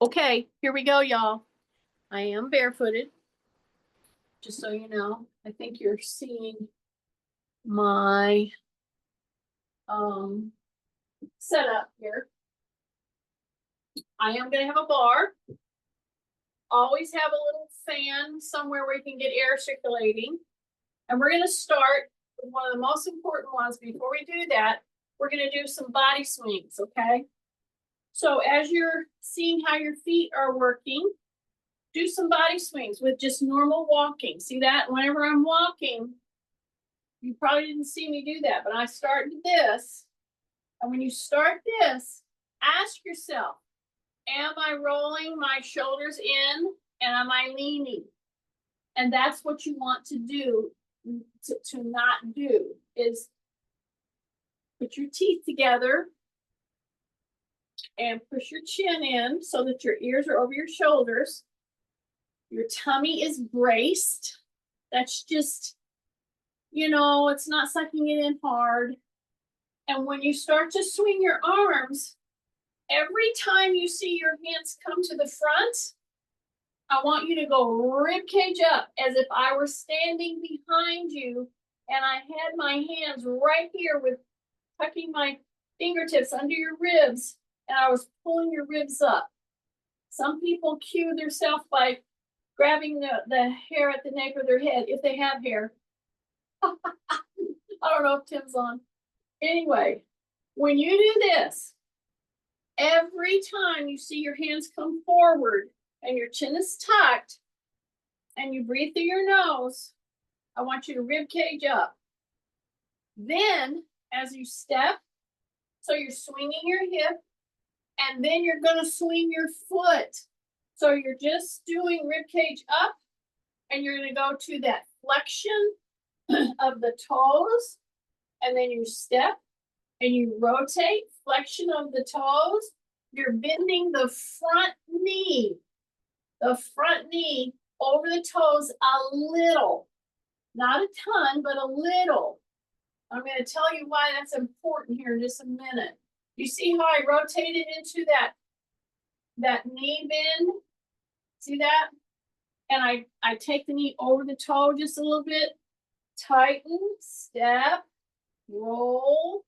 Okay, here we go, y'all. I am barefooted, just so you know. I think you're seeing my setup here. I am going to have a bar. Always have a little fan somewhere where you can get air circulating. And we're going to start with one of the most important ones. Before we do that, we're going to do some body swings, okay? So as you're seeing how your feet are working, do some body swings with just normal walking. See that? Whenever I'm walking, you probably didn't see me do that, but I started this. And when you start this, ask yourself, am I rolling my shoulders in and am I leaning? And that's what you want to do, to not do, is put your teeth together and push your chin in so that your ears are over your shoulders. Your tummy is braced. That's just, it's not sucking it in hard. And when you start to swing your arms, every time you see your hands come to the front, I want you to go rib cage up as if I were standing behind you and I had my hands right here with tucking my fingertips under your ribs and I was pulling your ribs up. Some people cue themselves by grabbing the hair at the nape of their head if they have hair. I don't know if Tim's on. Anyway, when you do this, every time you see your hands come forward and your chin is tucked and you breathe through your nose, I want you to rib cage up. Then as you step, so you're swinging your hip and then you're going to swing your foot. So you're just doing rib cage up and you're going to go to that flexion of the toes and then you step and you rotate, flexion of the toes. You're bending the front knee over the toes a little, not a ton, but a little. I'm going to tell you why that's important here in just a minute. You see how I rotated into that knee bend? See that? And I take the knee over the toe just a little bit, tighten, step, roll.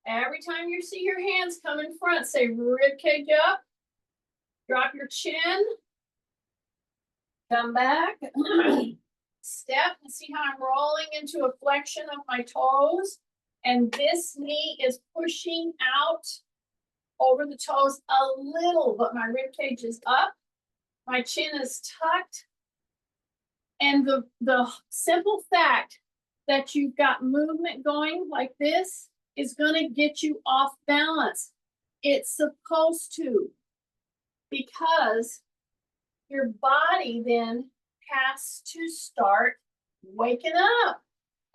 Every time you see your hands come in front, say rib cage up, drop your chin, come back, step, and see how I'm rolling into a flexion of my toes. And this knee is pushing out over the toes a little, but my rib cage is up. My chin is tucked. And the simple fact that you've got movement going like this is going to get you off balance. It's supposed to, because your body then has to start waking up.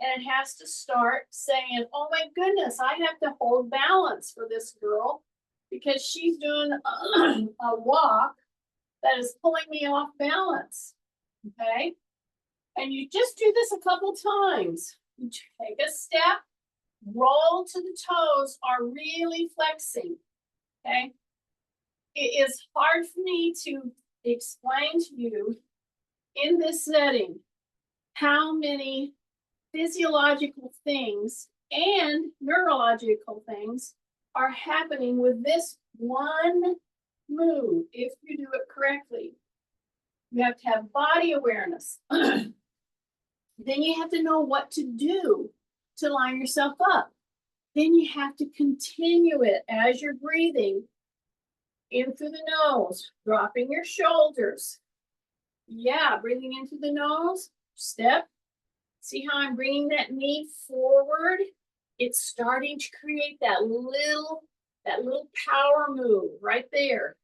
And it has to start saying, oh my goodness, I have to hold balance for this girl because she's doing a walk that is pulling me off balance, okay? And you just do this a couple times. You take a step, roll to the toes are really flexing, okay? It is hard for me to explain to you in this setting how many physiological things and neurological things are happening with this one move if you do it correctly. You have to have body awareness. Then you have to know what to do to line yourself up. Then you have to continue it as you're breathing in through the nose, dropping your shoulders. Yeah, breathing in through the nose, step. See how I'm bringing that knee forward? It's starting to create that little power move right there.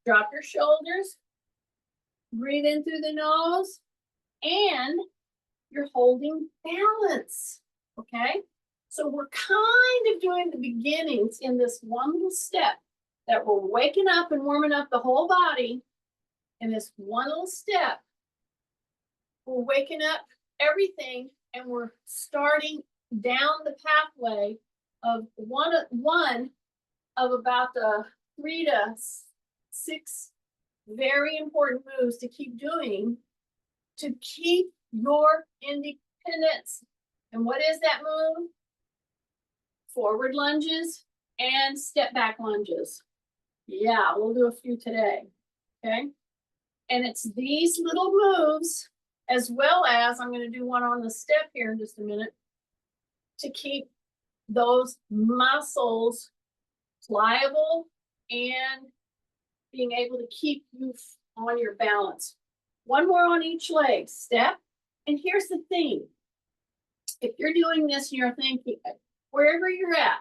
Drop your shoulders, breathe in through the nose, and you're holding balance, okay? So we're kind of doing the beginnings in this one little step that we're waking up and warming up the whole body in this one little step. We're waking up everything and we're starting down the pathway of one of about the 3 to 6 very important moves to keep doing to keep your independence. And what is that move? Forward lunges and step back lunges. Yeah, we'll do a few today, okay? And it's these little moves, as well as, I'm gonna do one on the step here in just a minute, to keep those muscles pliable and being able to keep you on your balance. One more on each leg, step. And here's the thing. If you're doing this and you're thinking, wherever you're at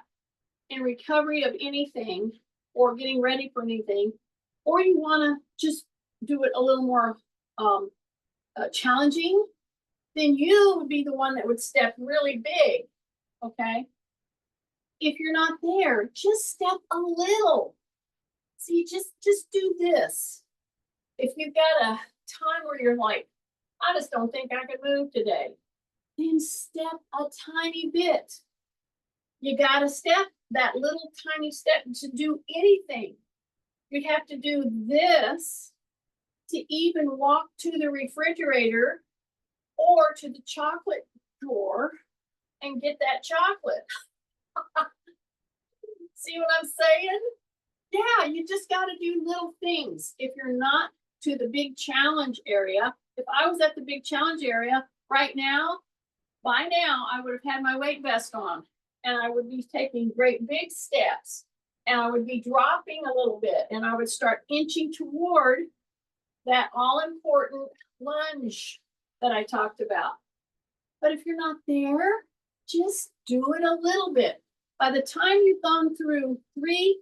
in recovery of anything or getting ready for anything, or you wanna just do it a little more challenging, then you would be the one that would step really big, okay? If you're not there, just step a little. See, just do this. If you've got a time where you're like, I just don't think I can move today, then step a tiny bit. You gotta step that little tiny step to do anything. You'd have to do this to even walk to the refrigerator or to the chocolate drawer and get that chocolate. See what I'm saying? Yeah, you just got to do little things. If you're not to the big challenge area, if I was at the big challenge area right now, by now I would have had my weight vest on and I would be taking great big steps and I would be dropping a little bit and I would start inching toward that all important lunge that I talked about. But if you're not there, just do it a little bit. By the time you've gone through 3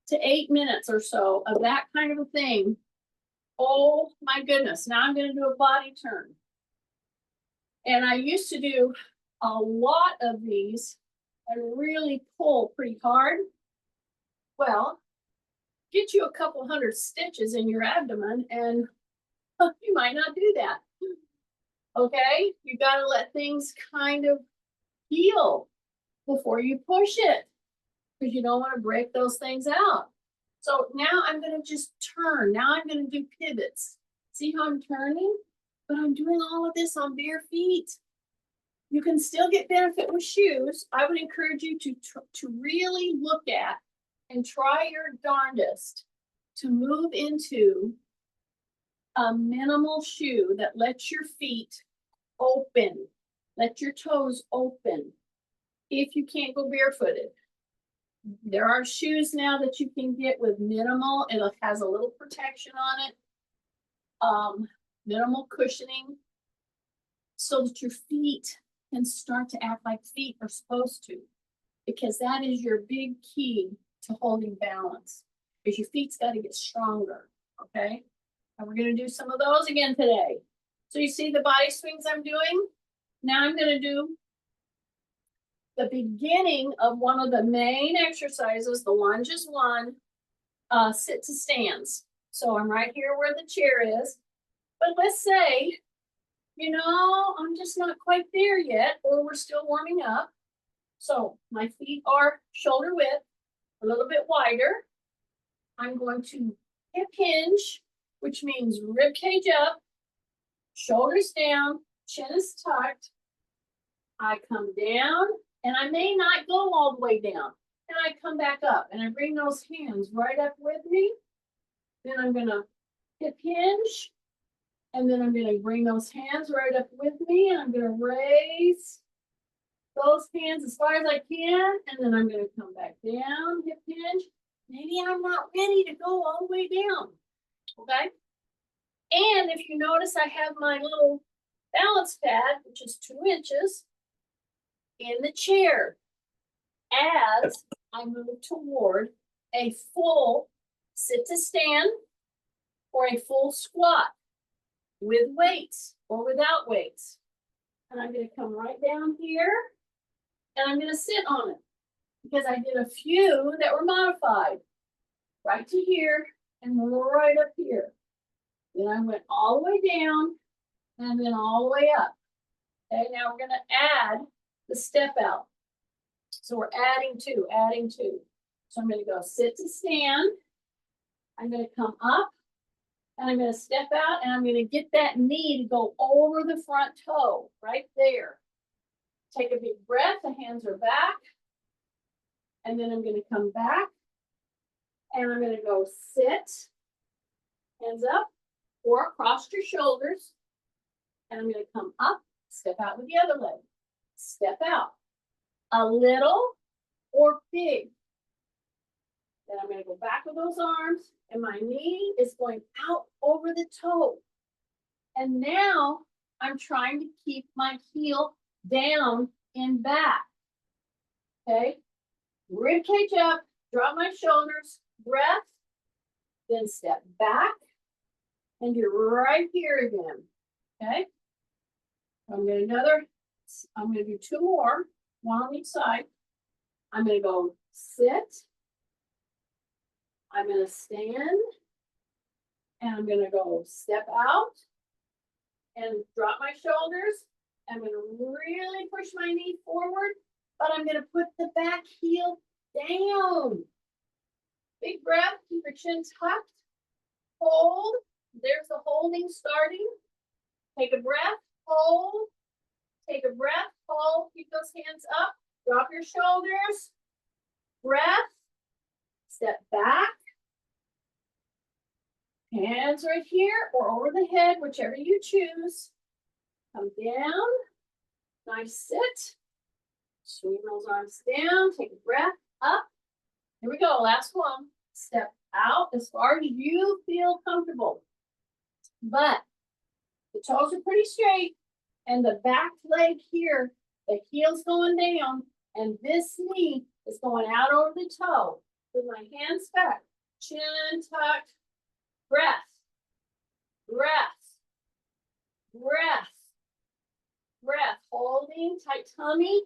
to 8 minutes or so of that kind of a thing, oh my goodness, now I'm going to do a body turn. And I used to do a lot of these and really pull pretty hard. Well, get you a couple hundred stitches in your abdomen and you might not do that. Okay, you got to let things kind of heal before you push it, because you don't want to break those things out. So now I'm going to just turn. Now I'm going to do pivots. See how I'm turning? But I'm doing all of this on bare feet. You can still get benefit with shoes. I would encourage you to really look at and try your darndest to move into a minimal shoe that lets your feet open, let your toes open. If you can't go barefooted, there are shoes now that you can get with minimal, and it has a little protection on it, minimal cushioning, so that your feet can start to act like feet are supposed to, because that is your big key to holding balance, because your feet's got to get stronger, okay? And we're going to do some of those again today. So you see the body swings I'm doing? Now I'm going to do the beginning of one of the main exercises, the lunges 1, sit to stands. So I'm right here where the chair is. But let's say, you know, I'm just not quite there yet, or we're still warming up. So my feet are shoulder width, a little bit wider. I'm going to hip hinge, which means rib cage up, shoulders down, chin is tucked. I come down, and I may not go all the way down. And I come back up, and I bring those hands right up with me. Then I'm going to hip hinge, and then I'm going to bring those hands right up with me, and I'm going to raise those hands as far as I can, and then I'm going to come back down, hip hinge. Maybe I'm not ready to go all the way down, okay? And if you notice, I have my little balance pad, which is 2 inches, in the chair as I move toward a full sit to stand or a full squat with weights or without weights. And I'm going to come right down here and I'm going to sit on it, because I did a few that were modified. Right to here and right up here. Then I went all the way down and then all the way up. Okay, now we're going to add the step out. So we're adding 2. So I'm going to go sit to stand, I'm gonna come up and I'm gonna step out and I'm gonna get that knee to go over the front toe, right there. Take a big breath, the hands are back. And then I'm gonna come back and I'm gonna go sit, hands up, or across your shoulders. And I'm gonna come up, step out with the other leg. Step out, a little or big. Then I'm gonna go back with those arms and my knee is going out over the toe. And now I'm trying to keep my heel down and back. Okay, rib cage up, drop my shoulders, breath, then step back, and you're right here again. Okay, I'm gonna do two more, one on each side. I'm gonna go sit, I'm gonna stand, and I'm gonna go step out and drop my shoulders. I'm gonna really push my knee forward, but I'm gonna put the back heel down. Big breath, keep your chin tucked. Hold, there's the holding starting. Take a breath, hold. Take a breath, hold, keep those hands up. Drop your shoulders. Breath, step back. Hands right here or over the head, whichever you choose. Come down, nice sit. Swing those arms down, take a breath, up. Here we go, last one. Step out as far as you feel comfortable. But the toes are pretty straight and the back leg here, the heel's going down and this knee is going out over the toe. With my hands back, chin tucked, breath, breath, breath, breath, holding tight tummy,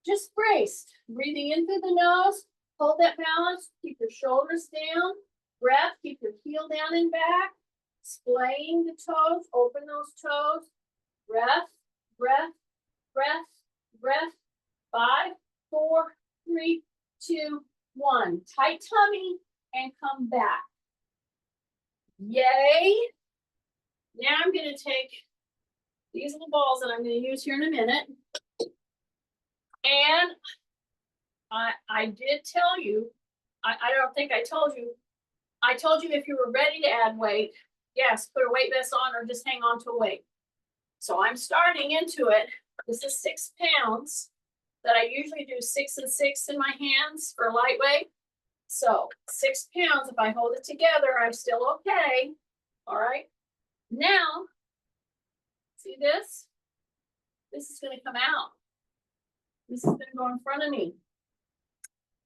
just braced, breathing in through the nose, hold that balance, keep your shoulders down, breath, keep your heel down and back, splaying the toes, open those toes, breath, breath, breath, breath, 5, 4, 3, 2, 1. Tight tummy and come back. Yay. Now I'm going to take these little balls that I'm going to use here in a minute. And I did tell you, I don't think I told you if you were ready to add weight, yes, put a weight vest on or just hang on to a weight. So I'm starting into it. This is 6 pounds that I usually do 6 and 6 in my hands for lightweight. So 6 pounds, if I hold it together, I'm still okay. All right. Now, see this? This is going to come out. This is going to go in front of me.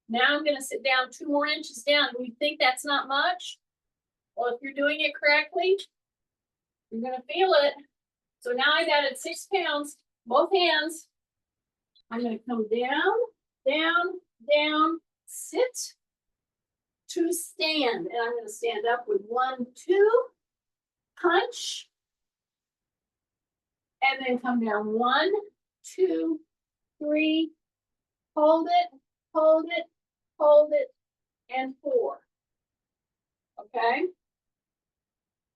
Now I'm going to sit down 2 more inches down. Do you think that's not much? Well, if you're doing it correctly, you're going to feel it. So now I've added 6 pounds, both hands. I'm going to come down, down, down, sit to stand. And I'm going to stand up with 1, 2, punch. And then come down 1, 2, 3, hold it, hold it, hold it, and 4. Okay?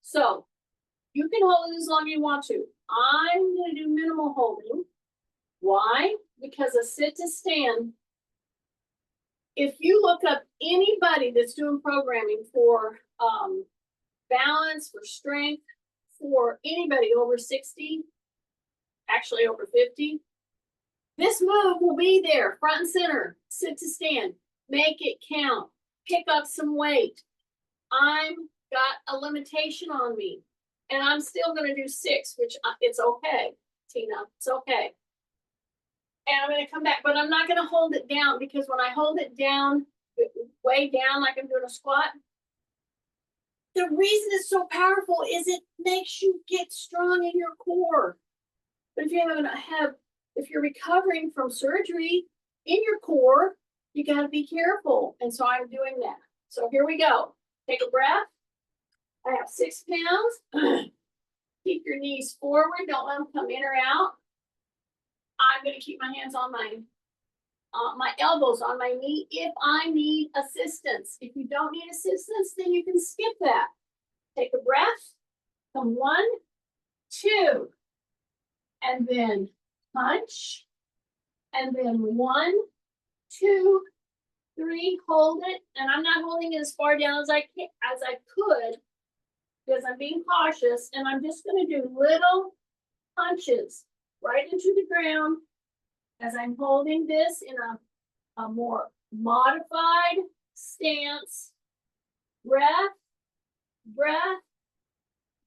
So you can hold it as long as you want to. I'm going to do minimal holding. Why? Because a sit to stand, if you look up anybody that's doing programming for balance, for strength, for anybody over 60, actually over 50, this move will be there, front and center, sit to stand, make it count, pick up some weight. I'm got a limitation on me and I'm still going to do 6, which it's okay, Tina, it's okay. And I'm going to come back, but I'm not going to hold it down because when I hold it down, way down like I'm doing a squat, the reason it's so powerful is it makes you get strong in your core. But if you're recovering from surgery in your core, you got to be careful. And so I'm doing that. So here we go. Take a breath. I have 6 pounds. Keep your knees forward. Don't let them come in or out. I'm going to keep my hands on my my elbows on my knee if I need assistance. If you don't need assistance, then you can skip that. Take a breath. Come 1, 2, and then punch, and then 1, 2, 3. Hold it, and I'm not holding it as far down as I could because I'm being cautious, and I'm just going to do little punches right into the ground as I'm holding this in a more modified stance. Breath, breath,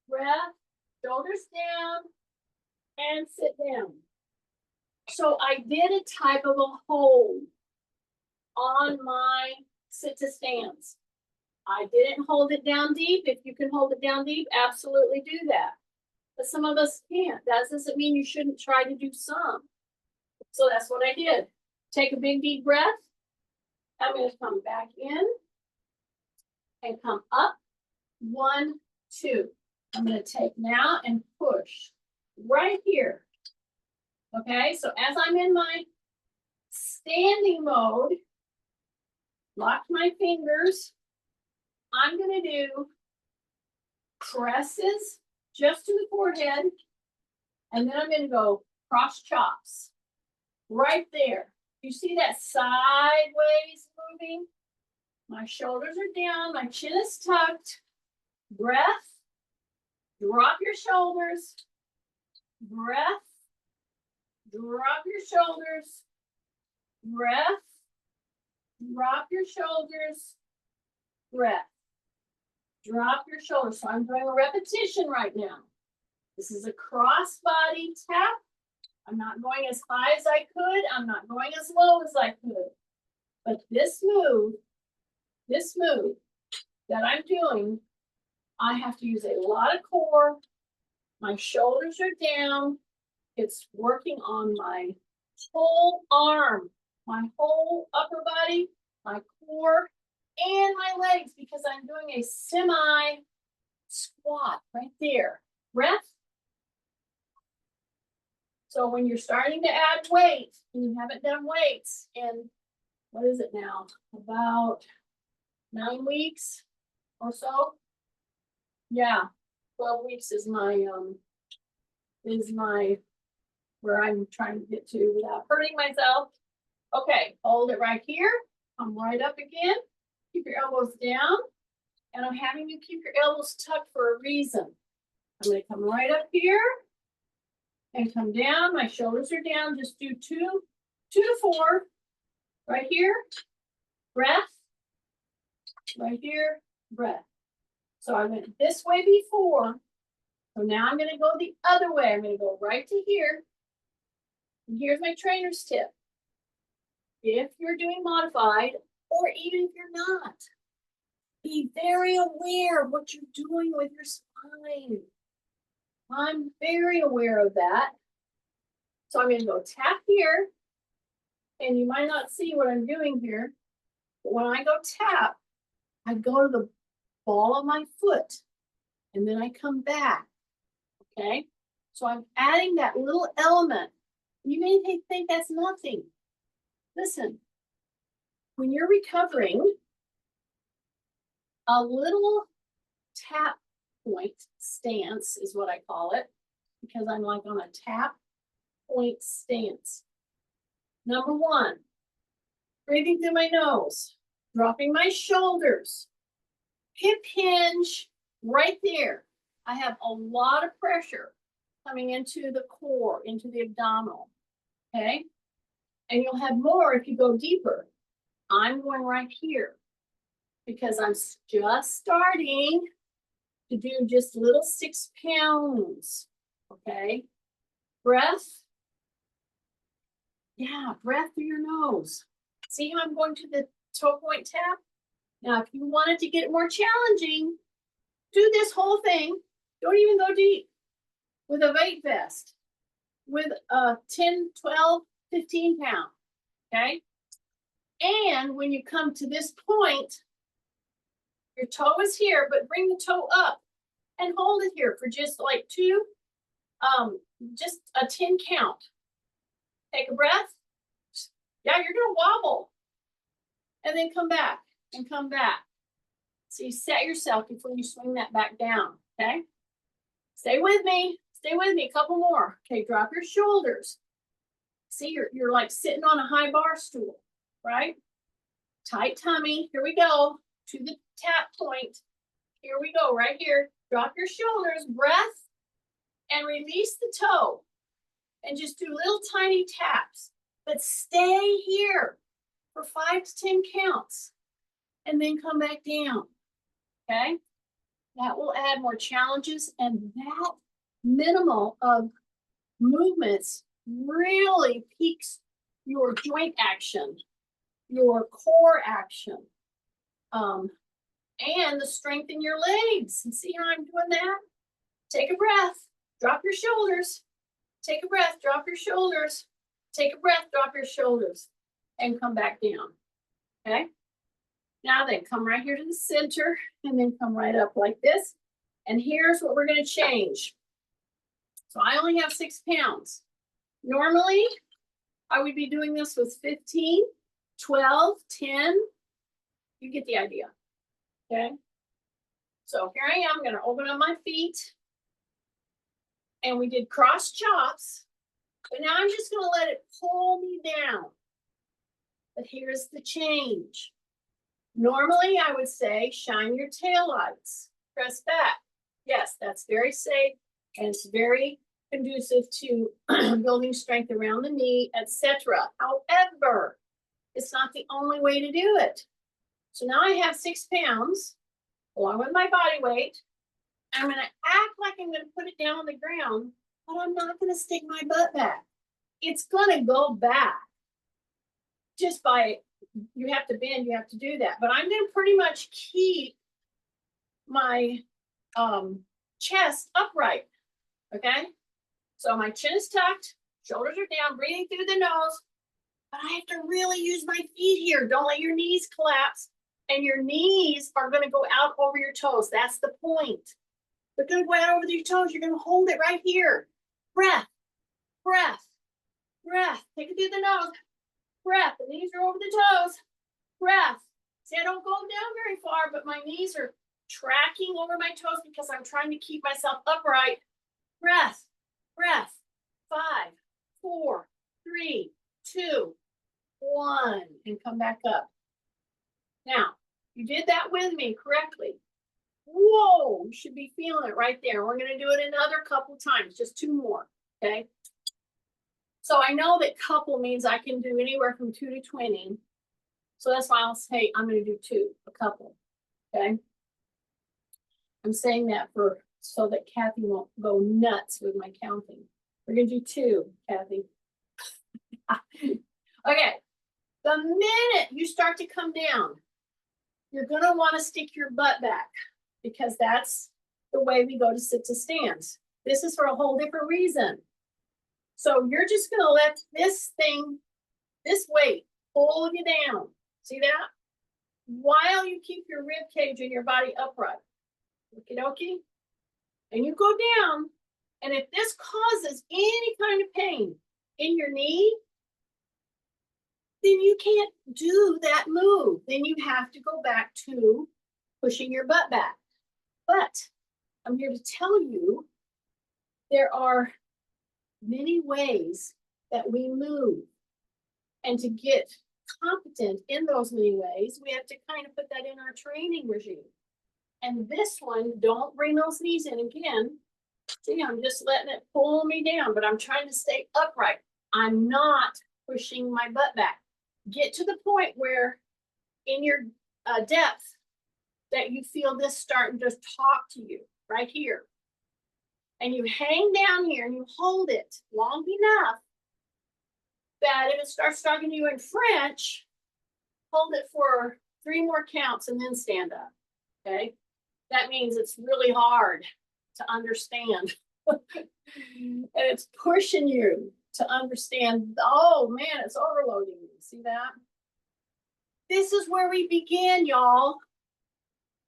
breath, shoulders down, and sit down. So I did a type of a hold on my sit to stands. I didn't hold it down deep. If you can hold it down deep, absolutely do that. But some of us can't. That doesn't mean you shouldn't try to do some. So that's what I did. Take a big deep breath. I'm going to come back in and come up. 1, 2. I'm going to take now and push right here. Okay, so as I'm in my standing mode, lock my fingers. I'm going to do presses just to the forehead, and then I'm going to go cross chops right there. You see that sideways moving? My shoulders are down, my chin is tucked. Breath, drop your shoulders. Breath, drop your shoulders. Breath, drop your shoulders. Breath, drop your shoulders. So I'm doing a repetition right now. This is a cross body tap. I'm not going as high as I could. I'm not going as low as I could. But this move that I'm doing, I have to use a lot of core. My shoulders are down. It's working on my whole arm, my whole upper body, my core, and my legs, because I'm doing a semi squat right there. Breath. So when you're starting to add weight, and you haven't done weights in, what is it now? About 9 weeks or so. Yeah, 12 weeks is my where I'm trying to get to without hurting myself. Okay, hold it right here. Come right up again. Keep your elbows down. And I'm having you keep your elbows tucked for a reason. I'm going to come right up here and come down. My shoulders are down. Just do 2 to 4. Right here. Breath. Right here. Breath. So I went this way before. So now I'm going to go the other way. I'm going to go right to here. And here's my trainer's tip. If you're doing modified, or even if you're not, be very aware of what you're doing with your spine. I'm very aware of that. So I'm going to go tap here. And you might not see what I'm doing here. But when I go tap, I go to the ball of my foot. And then I come back. Okay? So I'm adding that little element. You may think that's nothing. Listen, when you're recovering, a little tap point stance is what I call it, because I'm like on a tap point stance. Number 1, breathing through my nose, dropping my shoulders, hip hinge right there. I have a lot of pressure coming into the core, into the abdominal, okay? And you'll have more if you go deeper. I'm going right here because I'm just starting to do just little 6 pounds, okay? Breath. Yeah, breath through your nose. See how I'm going to the toe point tap? Now, if you wanted to get it more challenging, do this whole thing. Don't even go deep with a weight vest with a 10, 12, 15 pound, okay? And when you come to this point, your toe is here, but bring the toe up and hold it here for just like 2, just a 10 count. Take a breath. Yeah, you're gonna wobble. And then come back and come back. So you set yourself before you swing that back down, okay? Stay with me, a couple more. Okay, drop your shoulders. See, you're like sitting on a high bar stool, right? Tight tummy, here we go, to the tap point. Here we go, right here. Drop your shoulders, breath, and release the toe. And just do little tiny taps, but stay here for 5 to 10 counts. And then come back down, okay? That will add more challenges, and that minimal of movements really peaks your joint action, your core action, and the strength in your legs. And see how I'm doing that? Take a breath, drop your shoulders, take a breath, drop your shoulders, take a breath, drop your shoulders, and come back down, okay? Now then, come right here to the center, and then come right up like this. And here's what we're gonna change. So I only have 6 pounds. Normally, I would be doing this with 15, 12, 10. You get the idea, okay? So here I am, I'm gonna open up my feet. And we did cross chops, but now I'm just gonna let it pull me down. But here's the change. Normally, I would say, shine your taillights, press back. Yes, that's very safe, and it's very conducive to building strength around the knee, etc. However, it's not the only way to do it. So now I have 6 pounds, along with my body weight. I'm gonna act like I'm gonna put it down on the ground, but I'm not gonna stick my butt back. It's gonna go back. Just by, you have to bend, you have to do that. But I'm gonna pretty much keep my chest upright, okay? So my chin is tucked, shoulders are down, breathing through the nose, but I have to really use my feet here. Don't let your knees collapse, and your knees are gonna go out over your toes. That's the point. They're gonna go out over your toes. You're gonna hold it right here. Breath, breath, breath. Take it through the nose. Breath, the knees are over the toes. Breath. See, I don't go down very far, but my knees are tracking over my toes because I'm trying to keep myself upright. Breath, breath. 5, 4, 3, 2, 1, and come back up. Now, you did that with me correctly. Whoa, you should be feeling it right there. We're gonna do it another couple times, just 2 more, okay? So I know that couple means I can do anywhere from 2 to 20. So that's why I'll say I'm gonna do 2, a couple, okay? I'm saying that so that Kathy won't go nuts with my counting. We're gonna do 2, Kathy. Okay, the minute you start to come down, you're gonna wanna stick your butt back, because that's the way we go to sit to stands. This is for a whole different reason. So you're just gonna let this weight pull you down. See that? While you keep your rib cage and your body upright. Okie dokie. And you go down, and if this causes any kind of pain in your knee, then you can't do that move. Then you have to go back to pushing your butt back. But I'm here to tell you there are many ways that we move. And to get competent in those many ways, we have to kind of put that in our training regime. And this one, don't bring those knees in again. See, I'm just letting it pull me down, but I'm trying to stay upright. I'm not pushing my butt back. Get to the point where in your depth that you feel this starting to talk to you right here. And you hang down here and you hold it long enough that if it starts talking to you in French, hold it for 3 more counts and then stand up, okay? That means it's really hard to understand. And it's pushing you to understand, oh man, it's overloading you. See that? This is where we begin, y'all.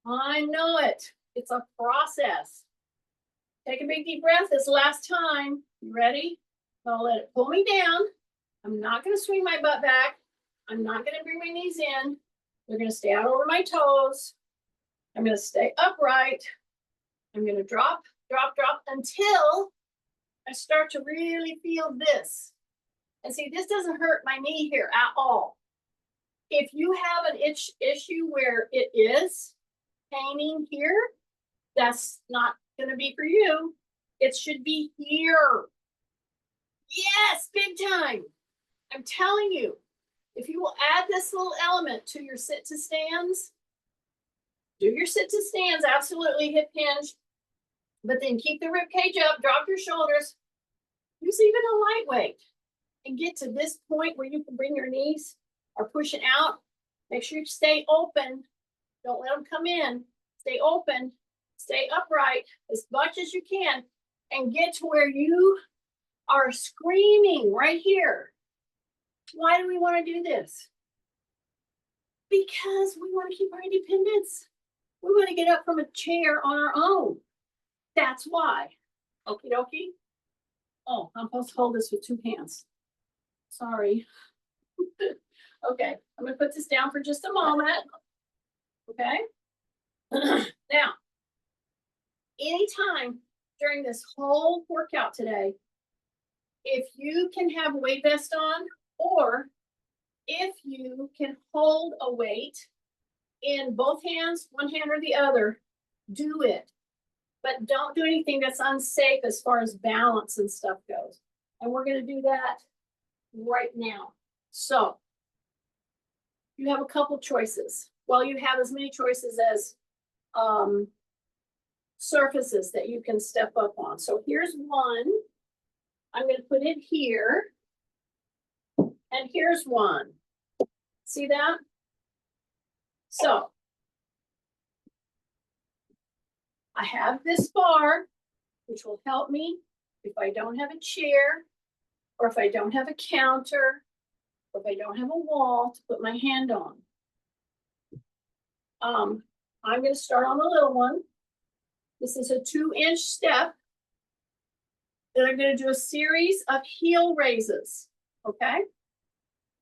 I know it. It's a process. Take a big deep breath this last time. You ready? I'll let it pull me down. I'm not going to swing my butt back. I'm not gonna bring my knees in. They're gonna stay out over my toes. I'm gonna stay upright. I'm gonna drop, drop, drop until I start to really feel this. And see, this doesn't hurt my knee here at all. If you have an issue where it is paining here, that's not gonna be for you. It should be here. Yes, big time. I'm telling you, if you will add this little element to your sit to stands, do your sit to stands, absolutely hip hinge, but then keep the rib cage up, drop your shoulders, use even a lightweight, and get to this point where you can bring your knees or push it out. Make sure you stay open. Don't let them come in. Stay open, stay upright as much as you can, and get to where you are screaming right here. Why do we want to do this? Because we want to keep our independence. We want to get up from a chair on our own. That's why. Okie dokie. Oh, I'm supposed to hold this with 2 hands. Sorry. Okay, I'm going to put this down for just a moment. Okay. Now, anytime during this whole workout today, if you can have a weight vest on, or if you can hold a weight in both hands, one hand or the other, do it. But don't do anything that's unsafe as far as balance and stuff goes. And we're going to do that right now. So you have a couple choices. Well, you have as many choices as surfaces that you can step up on. So here's one. I'm going to put it here. And here's one. See that? So I have this bar, which will help me if I don't have a chair, or if I don't have a counter, or if I don't have a wall to put my hand on. I'm going to start on the little one. This is a 2-inch step. Then I'm going to do a series of heel raises. Okay?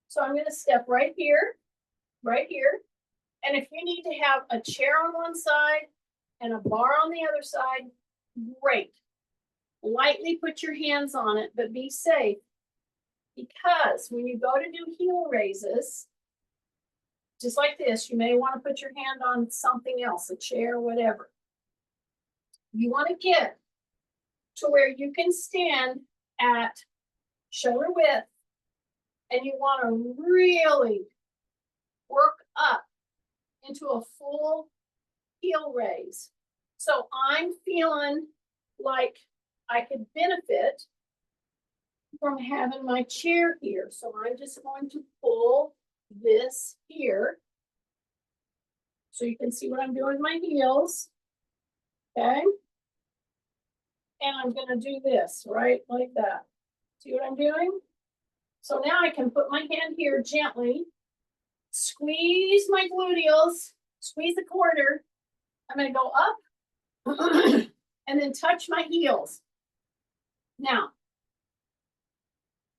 So I'm going to step right here. And if you need to have a chair on one side and a bar on the other side, great. Lightly put your hands on it, but be safe. Because when you go to do heel raises, just like this, you may want to put your hand on something else, a chair, whatever. You want to get to where you can stand at shoulder width, and you want to really work up into a full heel raise. So I'm feeling like I could benefit from having my chair here. So I'm just going to pull this here. So you can see what I'm doing with my heels. Okay. And I'm going to do this right like that. See what I'm doing? So now I can put my hand here gently, squeeze my gluteals, squeeze the quarter. I'm going to go up and then touch my heels. Now,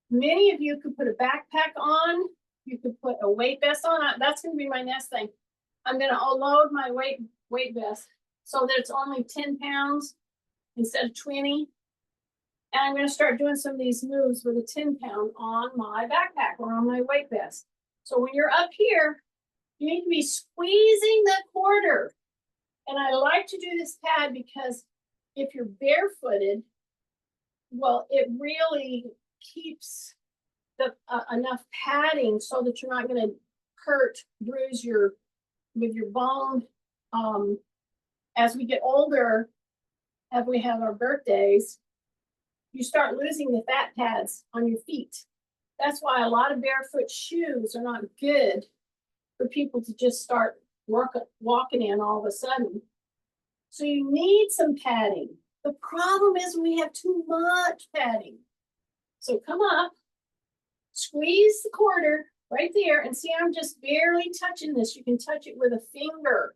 many of you could put a backpack on. You could put a weight vest on. That's going to be my next thing. I'm going to load my weight vest so that it's only 10 pounds instead of 20. And I'm going to start doing some of these moves with a 10-pound on my backpack or on my weight vest. So when you're up here, you need to be squeezing the quarter. And I like to do this pad because if you're barefooted, well, it really keeps the enough padding so that you're not going to hurt, bruise your bone. As we get older, as we have our birthdays, you start losing the fat pads on your feet. That's why a lot of barefoot shoes are not good for people to just start walking in all of a sudden. So you need some padding. The problem is we have too much padding. So come up, squeeze the quarter right there, and see I'm just barely touching this. You can touch it with a finger,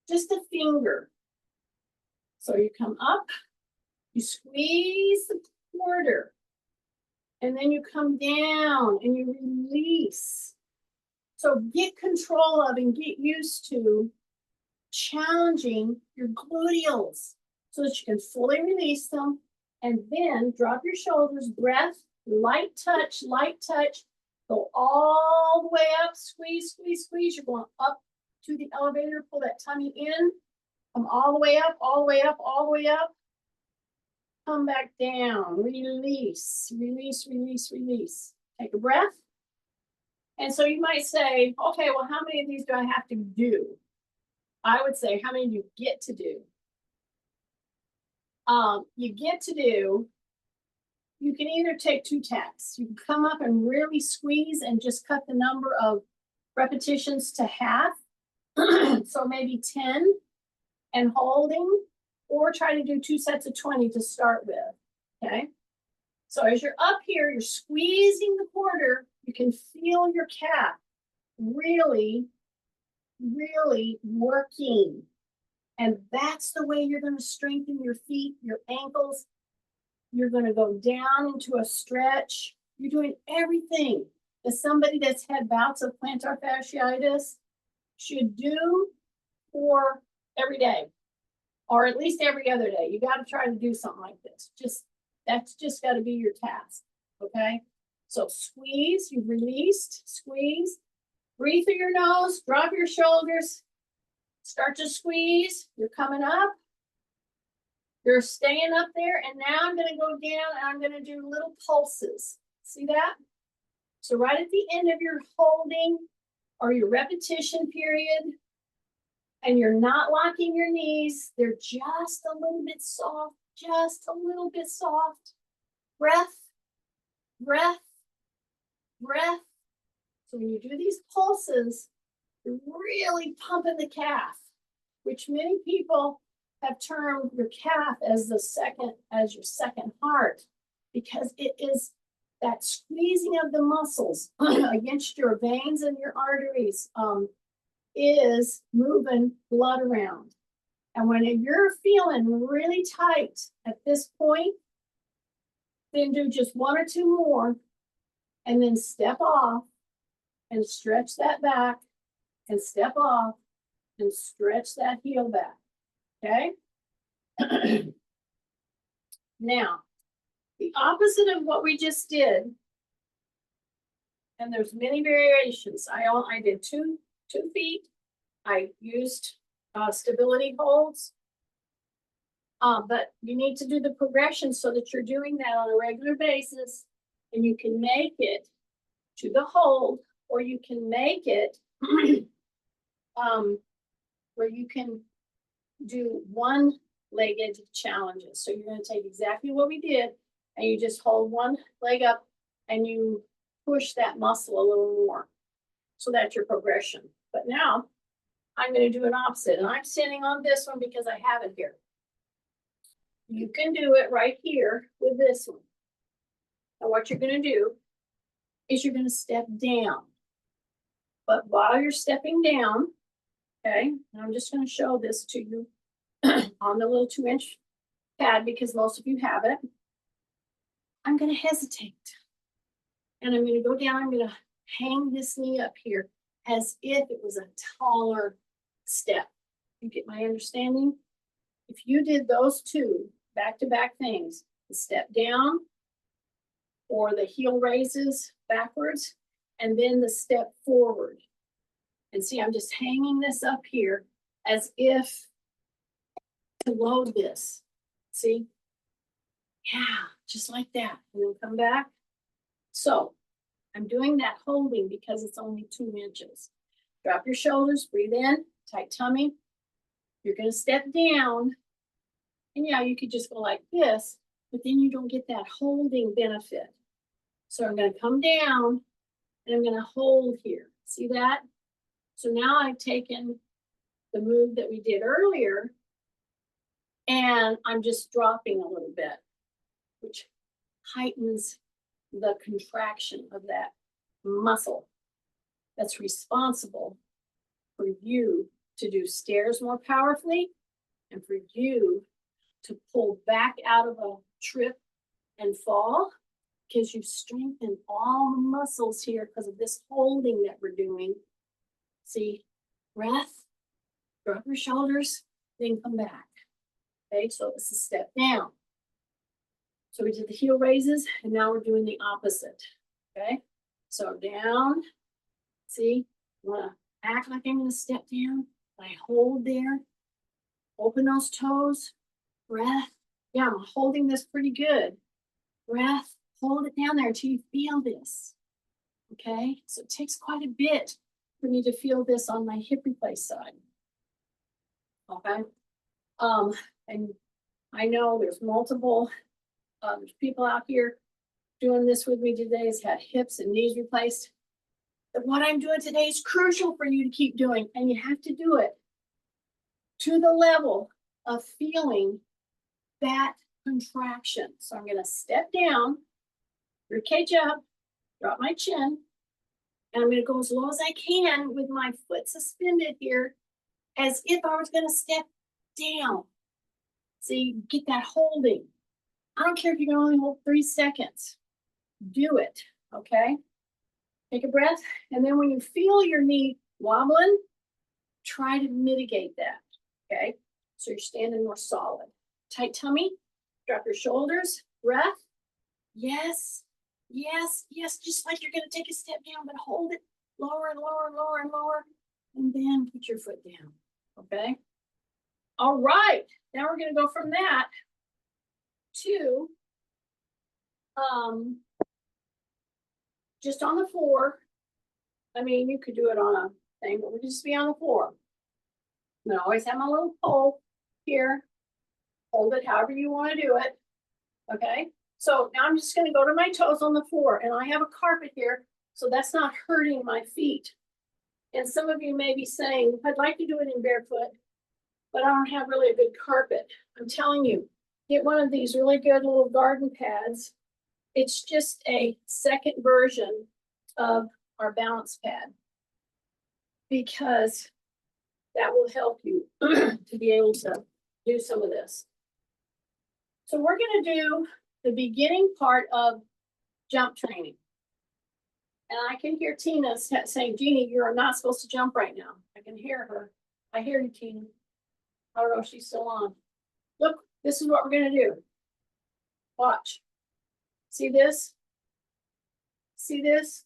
just a finger. So you come up, you squeeze the quarter, and then you come down and you release. So get control of and get used to challenging your gluteals so that you can fully release them. And then drop your shoulders, breath, light touch, go all the way up, squeeze, squeeze, squeeze. You're going up to the elevator, pull that tummy in, come all the way up, all the way up, all the way up. Come back down, release, release, release, release. Take a breath. And so you might say, okay, well, how many of these do I have to do? I would say, how many do you get to do? You get to do, you can either take 2 tacks. You can come up and really squeeze and just cut the number of repetitions to half. So maybe 10 and holding, or try to do 2 sets of 20 to start with, okay? So as you're up here, you're squeezing the quarter, you can feel your calf really, really working. And that's the way you're gonna strengthen your feet, your ankles. You're gonna go down into a stretch. You're doing everything that somebody that's had bouts of plantar fasciitis should do for every day, or at least every other day. You gotta try to do something like this. That's just gotta be your task, okay? So squeeze, you've released, squeeze. Breathe through your nose, drop your shoulders, start to squeeze. You're coming up. You're staying up there, and now I'm gonna go down and I'm gonna do little pulses. See that? So right at the end of your holding or your repetition period, and you're not locking your knees, they're just a little bit soft, just a little bit soft. Breath, breath, breath. So when you do these pulses, you're really pumping the calf, which many people have termed your calf as your second heart, because it is that squeezing of the muscles against your veins and your arteries is moving blood around. And when you're feeling really tight at this point, then do just 1 or 2 more, and then step off and stretch that back, and step off and stretch that heel back, okay? Now, the opposite of what we just did, and there's many variations. I did two feet. I used stability holds, but you need to do the progression so that you're doing that on a regular basis, and you can make it to the hold, or you can make it where you can do one-legged challenges. So you're going to take exactly what we did, and you just hold one leg up and you push that muscle a little more. So that's your progression. But now I'm going to do an opposite, and I'm standing on this one because I have it here. You can do it right here with this one. And what you're going to do is you're going to step down. But while you're stepping down, okay, and I'm just going to show this to you on the little 2-inch pad because most of you have it. I'm going to hesitate. And I'm going to go down. I'm going to hang this knee up here as if it was a taller step. You get my understanding? If you did those 2 back-to-back things, the step down or the heel raises backwards, and then the step forward. And see, I'm just hanging this up here as if to load this. See? Yeah, just like that. And then come back. So I'm doing that holding because it's only 2 inches. Drop your shoulders, breathe in, tight tummy. You're going to step down. And yeah, you could just go like this, but then you don't get that holding benefit. So I'm going to come down and I'm going to hold here. See that? So now I've taken the move that we did earlier and I'm just dropping a little bit, which heightens the contraction of that muscle that's responsible for you to do stairs more powerfully and for you to pull back out of a trip and fall, because you've strengthened all the muscles here because of this holding that we're doing. See, breath, drop your shoulders, then come back. Okay, so this is step down. So we did the heel raises, and now we're doing the opposite. Okay, so down. See, I want to act like I'm going to step down. I hold there. Open those toes. Breath. Yeah, I'm holding this pretty good. Breath. Hold it down there until you feel this. Okay, so it takes quite a bit for me to feel this on my hip replace side. Okay, and I know there's multiple there's people out here doing this with me today has had hips and knees replaced. But what I'm doing today is crucial for you to keep doing, and you have to do it to the level of feeling that contraction. So I'm going to step down, ribcage up, drop my chin, and I'm going to go as low as I can with my foot suspended here, as if I was going to step down. See, get that holding. I don't care if you can only hold 3 seconds. Do it, okay? Take a breath, and then when you feel your knee wobbling, try to mitigate that, okay? So you're standing more solid. Tight tummy, drop your shoulders, breath. Yes, yes, yes, just like you're gonna take a step down, but hold it lower and lower and lower and lower, and then put your foot down, okay? All right, now we're gonna go from that to just on the floor. I mean, you could do it on a thing, but we'll just be on the floor. I'm gonna always have my little pole here. Hold it however you want to do it. Okay, so now I'm just going to go to my toes on the floor, and I have a carpet here, so that's not hurting my feet. And some of you may be saying, I'd like to do it in barefoot, but I don't have really a good carpet. I'm telling you, get one of these really good little garden pads. It's just a second version of our balance pad, because that will help you to be able to do some of this. So we're going to do the beginning part of jump training. And I can hear Tina saying, Jeannie, you're not supposed to jump right now. I can hear her. I hear you, Tina. I don't know if she's still on. Look, this is what we're going to do. Watch. See this? See this?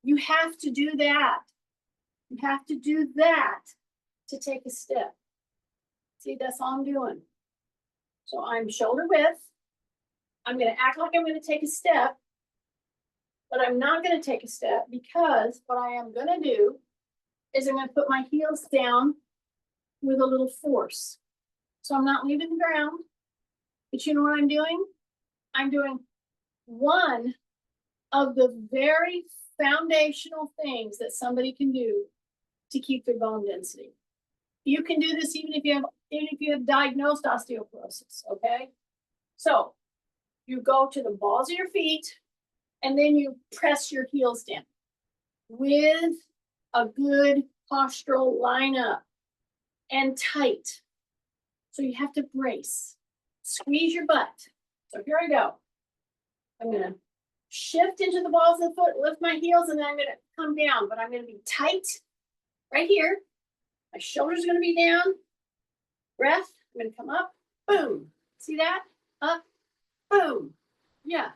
You have to do that. You have to do that to take a step. See, that's all I'm doing. So I'm shoulder width. I'm going to act like I'm going to take a step, but I'm not going to take a step, because what I am going to do is I'm going to put my heels down with a little force. So I'm not leaving the ground, but you know what I'm doing? I'm doing one of the very foundational things that somebody can do to keep their bone density. You can do this even if you have diagnosed osteoporosis, okay? So you go to the balls of your feet, and then you press your heels down with a good postural lineup and tight. So you have to brace. Squeeze your butt. So here I go. I'm going to shift into the balls of the foot, lift my heels, and then I'm going to come down, but I'm going to be tight right here. My shoulders are going to be down. Breath. I'm going to come up. Boom. See that? Up. Boom. Yeah.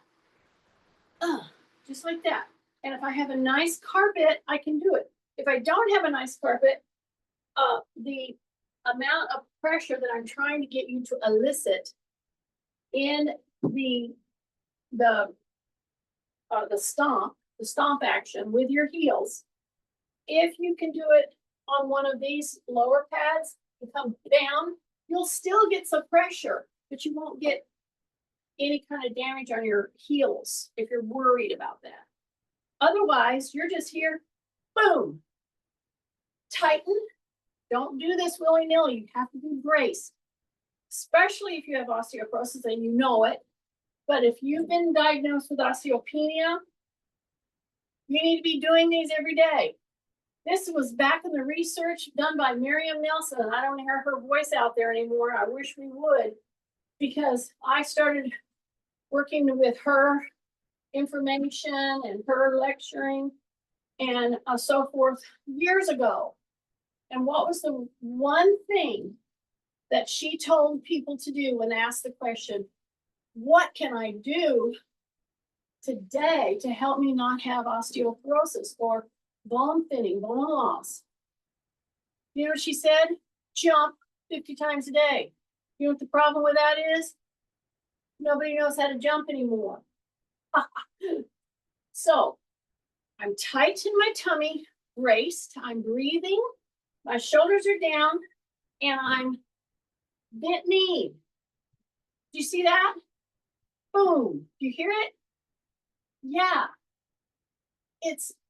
Just like that. And if I have a nice carpet, I can do it. If I don't have a nice carpet, the amount of pressure that I'm trying to get you to elicit in the stomp action with your heels, if you can do it on one of these lower pads and come down, you'll still get some pressure, but you won't get any kind of damage on your heels if you're worried about that. Otherwise, you're just here, boom, tighten. Don't do this willy-nilly. You have to do grace, especially if you have osteoporosis and you know it. But if you've been diagnosed with osteopenia, you need to be doing these every day. This was back in the research done by Miriam Nelson, and I don't hear her voice out there anymore. I wish we would, because I started working with her information and her lecturing, and so forth years ago. And what was the one thing that she told people to do when asked the question, what can I do today to help me not have osteoporosis or bone thinning, bone loss? You know what she said? Jump 50 times a day. You know what the problem with that is? Nobody knows how to jump anymore. So I'm tight in my tummy, braced, I'm breathing, my shoulders are down, and I'm bent knee. Do you see that? Boom. Do you hear it? Yeah.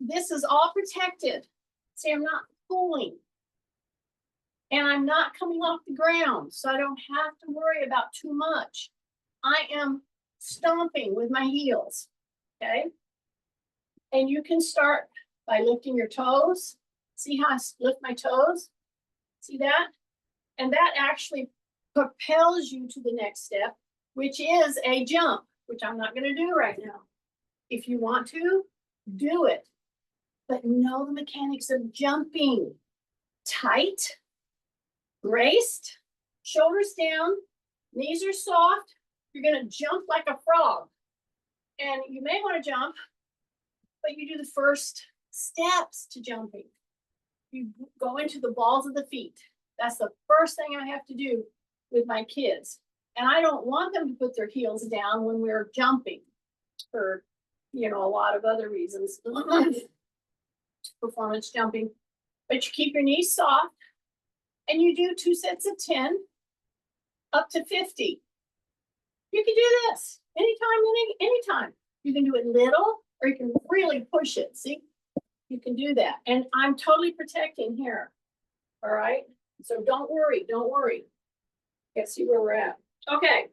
This is all protected. See, I'm not pulling. And I'm not coming off the ground, so I don't have to worry about too much. I am stomping with my heels, okay? And you can start by lifting your toes. See how I lift my toes? See that? And that actually propels you to the next step, which is a jump, which I'm not going to do right now. If you want to, do it. But know the mechanics of jumping. Tight, braced, shoulders down, knees are soft. You're going to jump like a frog. And you may want to jump, but you do the first steps to jumping. You go into the balls of the feet. That's the first thing I have to do with my kids. And I don't want them to put their heels down when we're jumping for, a lot of other reasons. Performance jumping. But you keep your knees soft and you do 2 sets of 10 up to 50. You can do this anytime. You can do it little or you can really push it. See, you can do that. And I'm totally protecting here. All right. So don't worry. Let's see where we're at. Okay.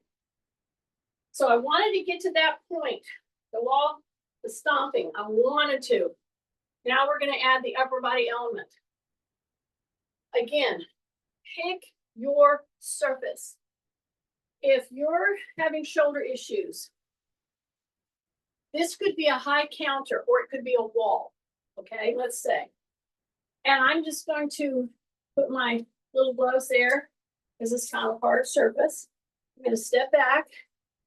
So I wanted to get to that point. The wall, the stomping. I wanted to. Now we're going to add the upper body element. Again, pick your surface. If you're having shoulder issues, this could be a high counter or it could be a wall. Okay, let's say. And I'm just going to put my little gloves there because it's kind of a hard surface. I'm going to step back.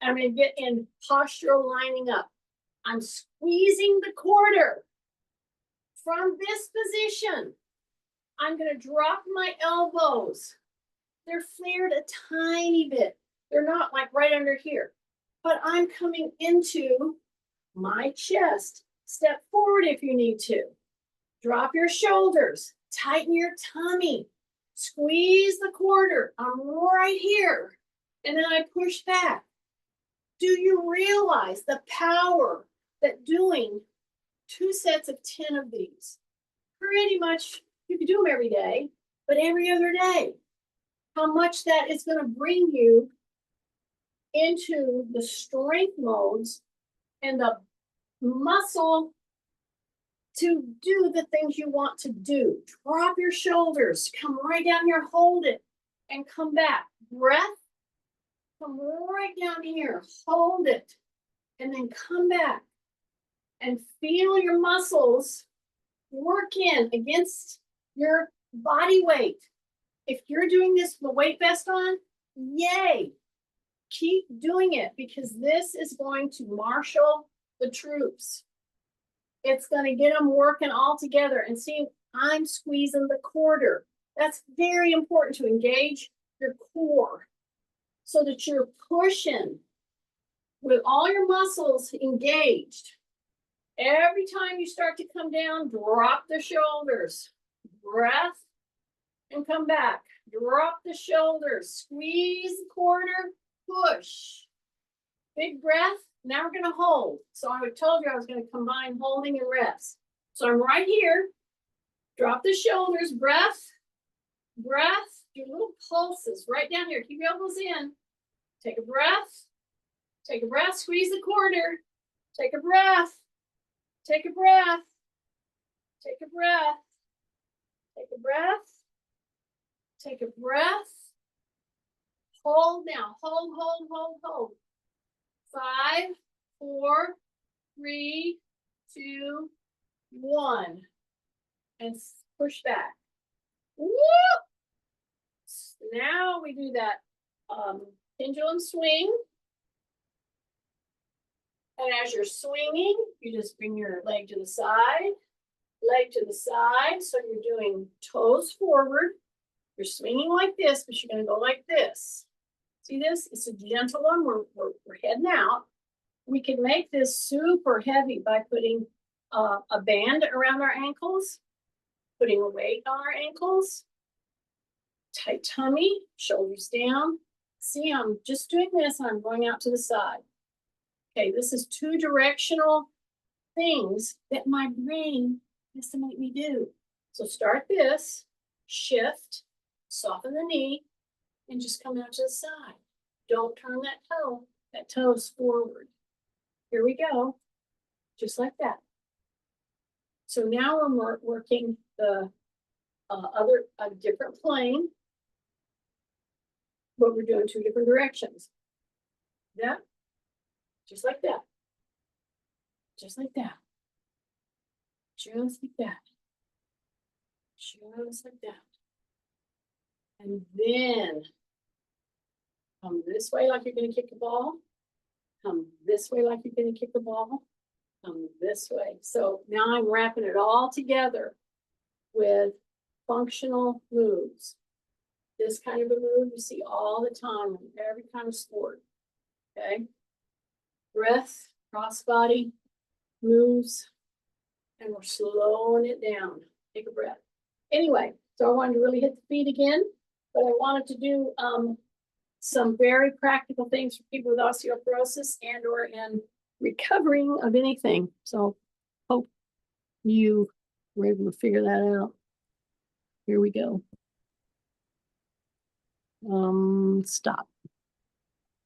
I'm going to get in postural lining up. I'm squeezing the quarter. From this position, I'm going to drop my elbows. They're flared a tiny bit. They're not like right under here, but I'm coming into my chest. Step forward if you need to. Drop your shoulders, tighten your tummy, squeeze the quarter. I'm right here. And then I push back. Do you realize the power that doing 2 sets of 10 of these, pretty much you can do them every day, but every other day, how much that is going to bring you into the strength modes and the muscle to do the things you want to do. Drop your shoulders, come right down here, hold it, and come back. Breath, come right down here, hold it, and then come back. And feel your muscles work in against your body weight. If you're doing this with a weight vest on, yay. Keep doing it because this is going to marshal the troops. It's going to get them working all together. And see, I'm squeezing the quarter. That's very important to engage your core so that you're pushing with all your muscles engaged. Every time you start to come down, drop the shoulders. Breath and come back. Drop the shoulders. Squeeze the quarter. Push. Big breath. Now we're going to hold. So I told you I was going to combine holding and rest. So I'm right here. Drop the shoulders. Breath. Breath. Do little pulses right down here. Keep your elbows in. Take a breath. Take a breath. Squeeze the quarter. Take a breath. Take a breath. Take a breath. Take a breath. Take a breath. Hold now. Hold, hold, hold, hold. 5, 4, 3, 2, 1, and push back. Whoop! Now we do that pendulum swing. And as you're swinging, you just bring your leg to the side, so you're doing toes forward. You're swinging like this, but you're going to go like this. See this? It's a gentle one. We're heading out. We can make this super heavy by putting a band around our ankles, putting a weight on our ankles, tight tummy, shoulders down. See, I'm just doing this and I'm going out to the side. Okay, this is 2 directional things that my brain has to make me do. So start this, shift, soften the knee, and just come out to the side. Don't turn that toe. That toe's forward. Here we go, just like that. So now we're working the different plane, but we're doing 2 different directions. Yeah, just like that. Just like that. Just like that. Just like that. And then come this way like you're going to kick a ball. Come this way like you're going to kick a ball. Come this way. So now I'm wrapping it all together with functional moves. This kind of a move you see all the time in every kind of sport. Okay? Breath, crossbody moves, and we're slowing it down. Take a breath. Anyway, so I wanted to really hit the feet again, but I wanted to do some very practical things for people with osteoporosis and or in recovering of anything. So hope you were able to figure that out. Here we go. Stop.